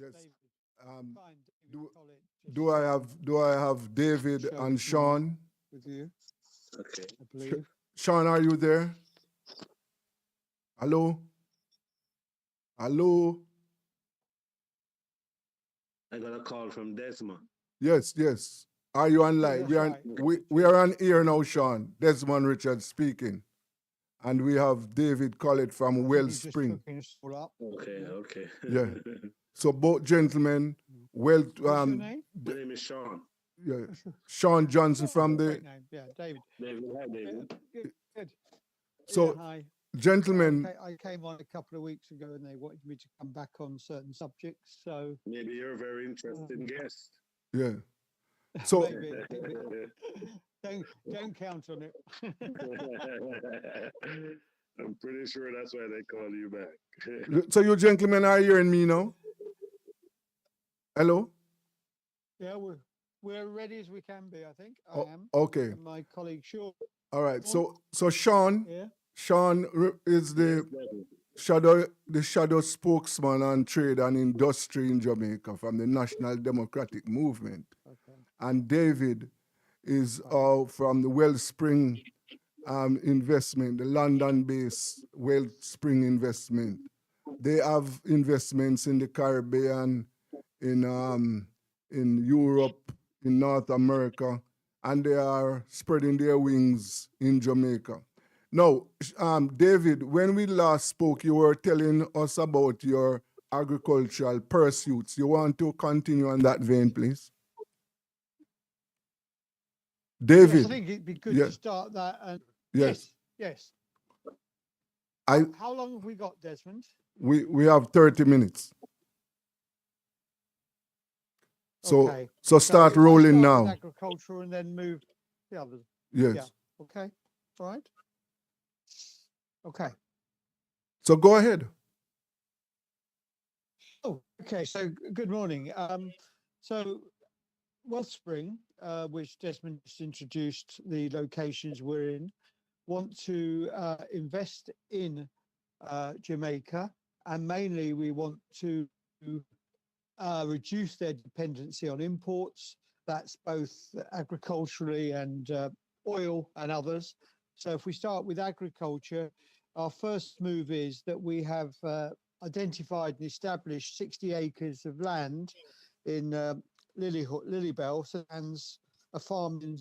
Yes. David. Um, Fine, David do Collett. do I have David and Sean? With you, Okay. I believe. Sean, are you there? Hello? Hello? I got a call from Desmond. Yes, yes. Are you on live? that's We are right. we are on air now, Sean. Desmond Richards speaking. And we have David Collett from He's just Wellspring. hooking us all up. Okay, okay. Yeah. So both gentlemen, well, What's your name? My name is Sean. yeah, Sean Johnson from the. Great name. Yeah, David. David, hi, Yeah, David. good. So, Yeah, hi. gentlemen, I came on a couple of weeks ago and they wanted me to come back on certain subjects. So Maybe you're a very interesting guest. yeah. So, maybe. Don't count on it. I'm pretty sure that's why they call you back. so you gentlemen are hearing me now? Hello? Yeah, we're ready as we can be. I think I am. Okay. And my colleague Sean. All right. So Sean, Yeah. Sean is the shadow spokesman on trade and industry in Jamaica from the National Democratic Movement. Okay. And David is from the Wellspring investment, the London-based Wellspring investment. They have investments in the Caribbean, in Europe, in North America, and they are spreading their wings in Jamaica. Now, David, when we last spoke, you were telling us about your agricultural pursuits. You want to continue on that vein, please? David. Yes, I think it'd be good to start that. And yes. How long have we got, Desmond? We have 30 minutes. So okay. So start rolling now. Agriculture and then move the others. Yes. Yeah. Okay. All right. Okay. So go ahead. Oh, okay. So good morning. So Wellspring, which Desmond just introduced the locations we're in, want to invest in Jamaica, and mainly we want to reduce their dependency on imports. That's both agriculturally and oil and others. So if we start with agriculture, our first move is that we have identified and established 60 acres of land in Lilybell, St Anne's, a farm in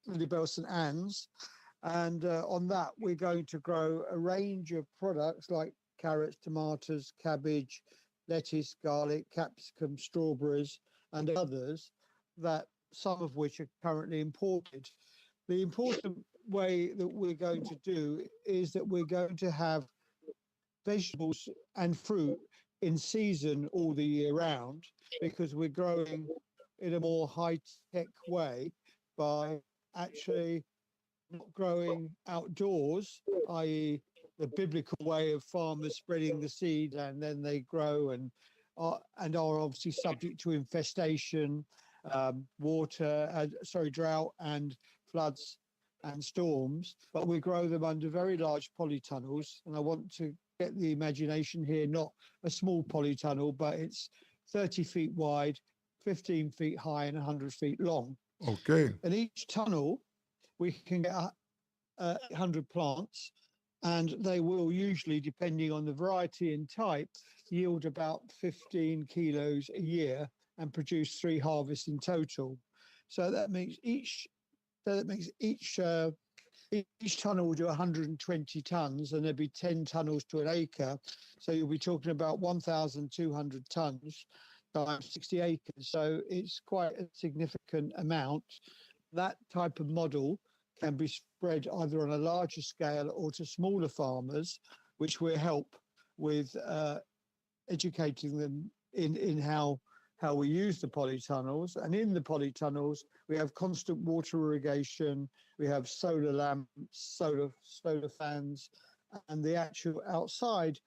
Lilybell, St Anne's. And on that, we're going to grow a range of products like carrots, tomatoes, cabbage, lettuce, garlic, capsicum, strawberries, and others, that some of which are currently imported. The important way that we're going to do is that we're going to have vegetables and fruit in season all the year round, because we're growing in a more high-tech way by actually not growing outdoors, i.e. the biblical way of farmers spreading the seed and then they grow and are obviously subject to infestation, drought and floods and storms, but we grow them under very large polytunnels. And I want to get the imagination here, not a small polytunnel, but it's 30 feet wide, 15 feet high and 100 feet long. Okay. And each tunnel, we can get 100 plants, and they will usually, depending on the variety and type, yield about 15 kilos a year and produce 3 harvests in total. So that makes each tunnel will do 120 tons, and there'll be 10 tunnels to an acre. So you'll be talking about 1,200 tons times 60 acres. So it's quite a significant amount. That type of model can be spread either on a larger scale or to smaller farmers, which will help with educating them in how we use the polytunnels. And in the polytunnels, we have constant water irrigation, we have solar lamps, solar fans, and the actual outside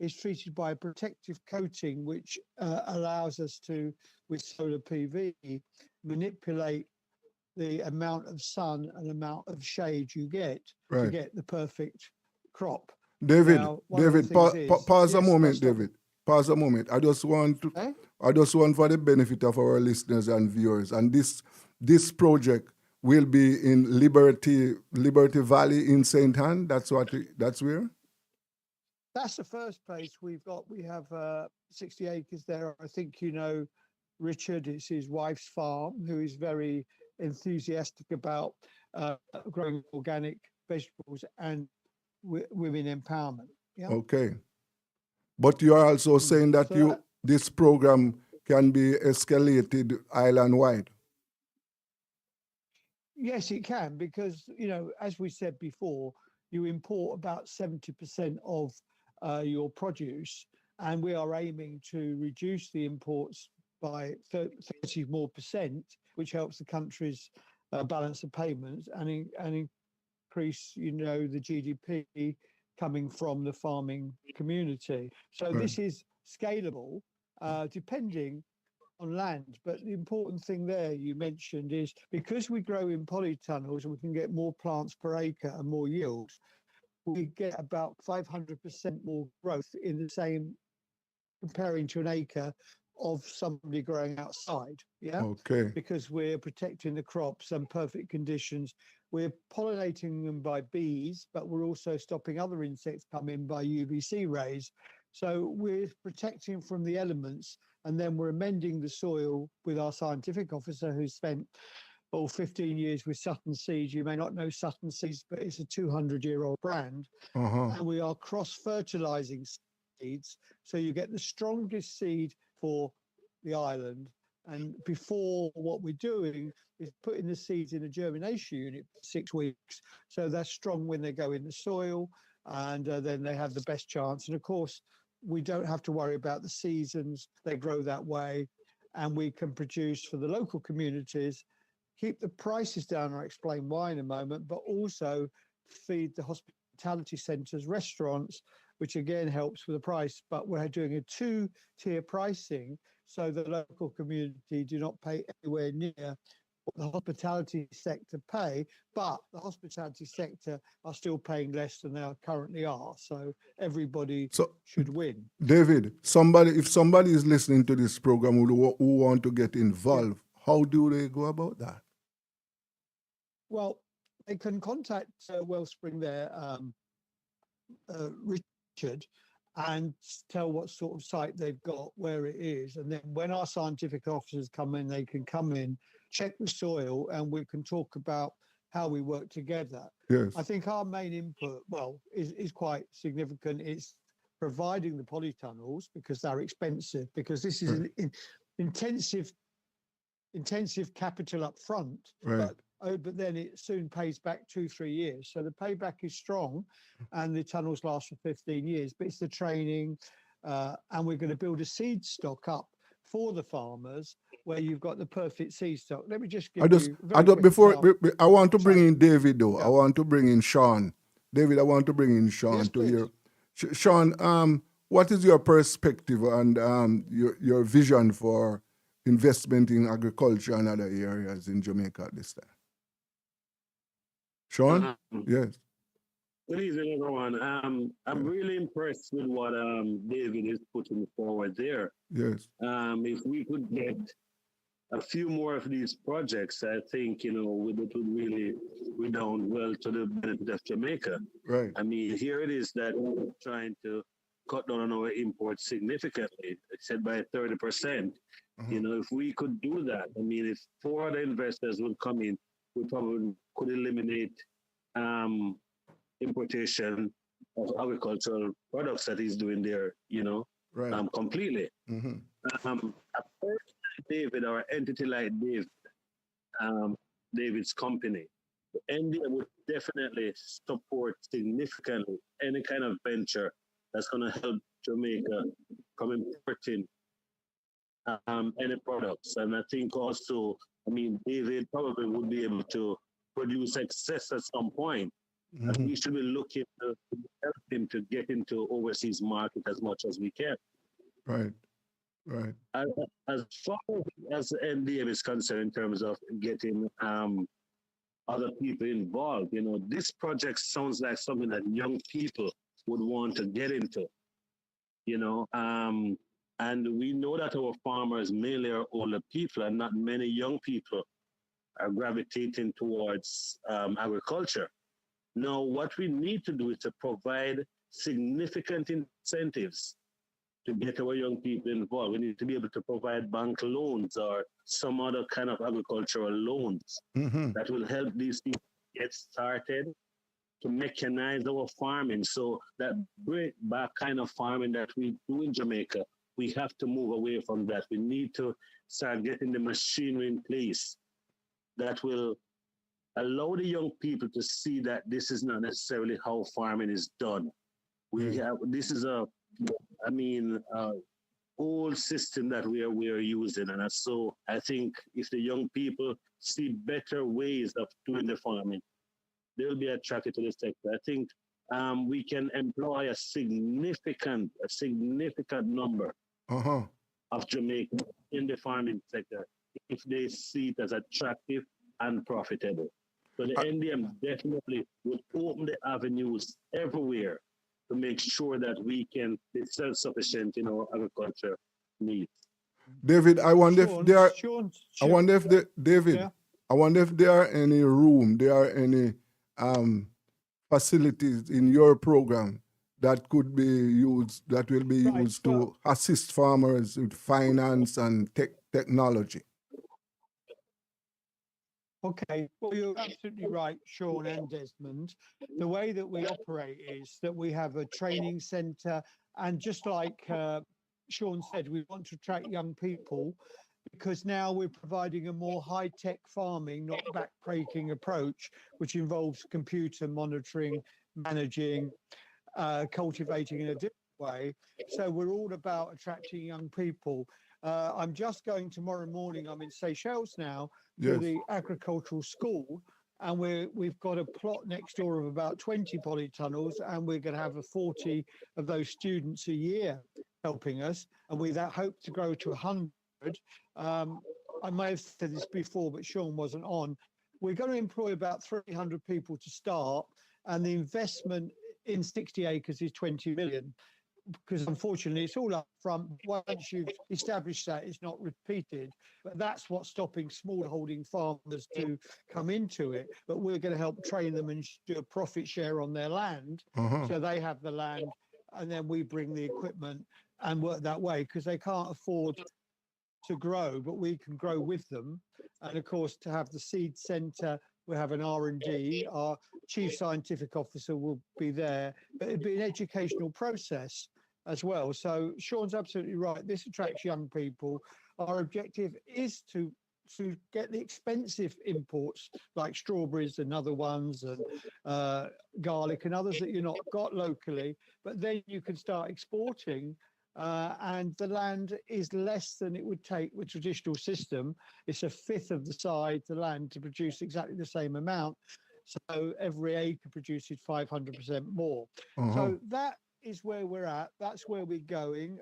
is treated by a protective coating, which allows us to, with solar PV, manipulate the amount of sun and amount of shade you get to get the perfect crop. David, now, pause a moment, David. pause a moment. I just want to, Eh? I just want for the benefit of our listeners and viewers, and this project will be in Liberty Valley in Saint Ann. That's where. That's the first place we have 60 acres there. I think you know Richard, it's his wife's farm, who is very enthusiastic about growing organic vegetables and women empowerment. Yeah. Okay, but you are also Mm. saying that So this program can be escalated island wide. yes, it can, because you know, as we said before, you import about 70% of your produce, and we are aiming to reduce the imports by 30 more percent, which helps the country's balance of payments and increase, you know, the GDP coming from the farming community. So Right. this is scalable, depending on land. But the important thing there you mentioned is because we grow in polytunnels and we can get more plants per acre and more yield, we get about 500% more growth in the same comparing to an acre of somebody growing outside. Yeah. Okay. Because we're protecting the crops and perfect conditions. We're pollinating them by bees, but we're also stopping other insects coming by UVC rays. So we're protecting from the elements, and then we're amending the soil with our scientific officer who spent 15 years with Sutton Seeds. You may not know Sutton Seeds, but it's a 200-year-old brand. Uh-huh. And we are cross-fertilizing seeds, so you get the strongest seed for the island. And before, what we're doing is putting the seeds in a germination unit for 6 weeks, so they're strong when they go in the soil, and then they have the best chance. And of course, we don't have to worry about the seasons; they grow that way, and we can produce for the local communities, keep the prices down. I'll explain why in a moment, but also feed the hospitality centres, restaurants, which again helps with the price. But we're doing a 2-tier pricing, so the local community do not pay anywhere near what the hospitality sector pay, but the hospitality sector are still paying less than they currently are. So everybody should win. David, if somebody is listening to this program who want to get involved, how do they go about that? Well, they can contact Wellspring there, Richard, and tell what sort of site they've got, where it is. And then when our scientific officers come in, they can come in, check the soil, and we can talk about how we work together. Yes. I think our main input, is quite significant. It's providing the polytunnels, because they're expensive, because this is an intensive capital up front, Right. but then it soon pays back 2-3 years. So the payback is strong, and the tunnels last for 15 years. But it's the training, and we're going to build a seed stock up for the farmers where you've got the perfect seed stock. Let me just give you. I want to bring in David though. Yeah. I want to bring in Sean. David, I want to bring in Sean Yes, to please. hear. Sean, what is your perspective and your vision for investment in agriculture and other areas in Jamaica at this time? Sean? Yes. Good evening, everyone. I'm really impressed with what David is putting forward there. Yes. If we could get a few more of these projects, I think, it would really redound well to the benefit of Jamaica. Right. I mean, here it is that we're trying to cut down on our imports significantly. It said by 30%. If we could do that, I mean, if 4 other investors would come in, we probably could eliminate importation of agricultural products that he's doing there, Right. completely. David, our entity like David's company, the NDA would definitely support significantly any kind of venture that's going to help Jamaica from importing any products. And I think also, David probably would be able to produce excess at some point. And we should be looking to help him to get into overseas market as much as we can. Right. Right. As far as the NDM is concerned in terms of getting other people involved, this project sounds like something that young people would want to get into. you know. And we know that our farmers mainly are older people, and not many young people are gravitating towards agriculture. Now, what we need to do is to provide significant incentives to get our young people involved. We need to be able to provide bank loans or some other kind of agricultural loans Mm-hmm. that will help these people get started to mechanize our farming. So that break back kind of farming that we do in Jamaica, we have to move away from that. We need to start getting the machinery in place that will allow the young people to see that this is not necessarily how farming is done. We Yeah. have this is a, I mean, old system that we are using, and so I think if the young people see better ways of doing the farming, they will be attracted to the sector. I think we can employ a significant number Uh-huh. of Jamaicans in the farming sector if they see it as attractive and profitable. So the Uh, NDM definitely would open the avenues everywhere to make sure that we can be self-sufficient in our agriculture needs. David, I wonder if Sean, there are Sean, I Sean, wonder if the David, yeah. I wonder if there are any room, there are any um, facilities in your program that could be used, that will be Right. used to assist farmers with finance and technology. Okay, well, you're absolutely right, Sean and Desmond. The way that we operate is that we have a training centre, and just like Sean said, we want to attract young people because now we're providing a more high-tech farming, not back-breaking approach, which involves computer monitoring, managing, cultivating in a different way. So we're all about attracting young people. I'm just going tomorrow morning. I'm in Seychelles now to Yes. the agricultural school, and we've got a plot next door of about 20 polytunnels, and we're going to have 40 of those students a year helping us, and we that hope to grow to 100. Um, I may have said this before, but Sean wasn't on. We're going to employ about 300 people to start, and the investment in 60 acres is 20 million, because unfortunately it's all up front. Once you've established that, it's not repeated. But that's what's stopping smallholding farmers to come into it. But we're going to help train them and do a profit share on their land. Uh-huh. So they have the land, and then we bring the equipment and work that way, because they can't afford to grow, but we can grow with them. And of course, to have the seed centre, we have an R&D. Our chief scientific officer will be there, but it'd be an educational process as well. So Sean's absolutely right. This attracts young people. Our objective is to get the expensive imports like strawberries and other ones, and garlic and others that you're not got locally, but then you can start exporting, and the land is less than it would take with traditional system. It's a fifth of the size of the land to produce exactly the same amount. So every acre produces 500% more. Uh-huh. So that is where we're at. That's where we're going.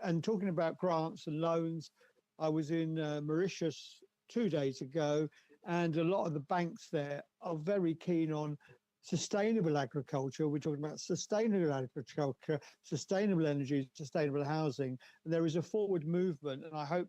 And talking about grants and loans, I was in Mauritius 2 days ago, and a lot of the banks there are very keen on sustainable agriculture. We're talking about sustainable agriculture, sustainable energy, sustainable housing. And there is a forward movement, and I hope that